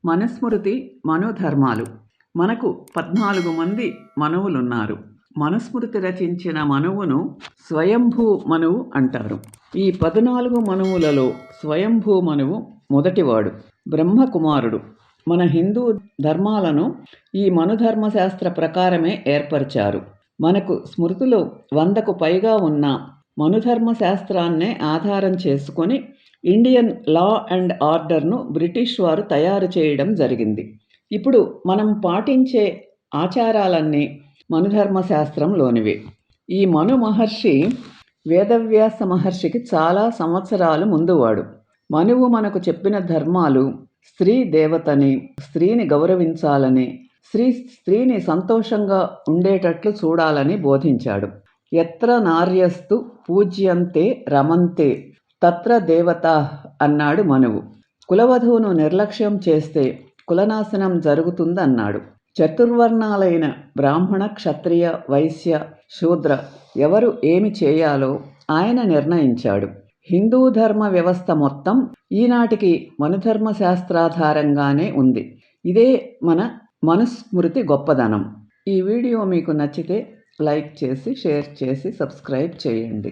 మనుస్మృతి మనుధర్మాలు. మనకు 14 మంది మనువులున్నారు. మనుస్మృతి రచించిన మనువును స్వయంభూ మనువు అంటారు. ఈ 14 మనువులలో స్వయంభూ మనువు మొదటివాడు, బ్రహ్మకుమారుడు. మన హిందూ ధర్మాలను ఈ మనుధర్మశాస్త్ర ప్రకారమే ఏర్పరిచారు. మనకు స్మృతులు 100కు పైగా ఉన్న మనుధర్మశాస్త్రాన్నే ఆధారం చేసుకొని ఇండియన్ లా అండ్ ఆర్డర్ను బ్రిటిష్ వారు తయారు చేయడం జరిగింది. ఇప్పుడు మనం పాటించే ఆచారాలన్నీ మనుధర్మశాస్త్రంలోనివే. ఈ మను మహర్షి వేదవ్యాస మహర్షికి చాలా సంవత్సరాలు ముందువాడు. మనువు మనకు చెప్పిన ధర్మాలు స్త్రీ దేవతని, స్త్రీని గౌరవించాలని, స్త్రీని సంతోషంగా ఉండేటట్లు చూడాలని బోధించాడు. ఎత్ర నార్యస్తు పూజ్యంతే రమంతే తత్ర దేవత అన్నాడు మనువు. కులవధువును నిర్లక్ష్యం చేస్తే కులనాశనం జరుగుతుందన్నాడు. చతుర్వర్ణాలైన బ్రాహ్మణ, క్షత్రియ, వైశ్య, శూద్ర ఎవరు ఏమి చేయాలో ఆయన నిర్ణయించాడు. హిందూ ధర్మ వ్యవస్థ మొత్తం ఈనాటికి మనుధర్మ శాస్త్రాధారంగానే ఉంది. ఇదే మన మనుస్మృతి గొప్పదనం. ఈ వీడియో మీకు నచ్చితే లైక్ చేసి, షేర్ చేసి, సబ్స్క్రైబ్ చేయండి.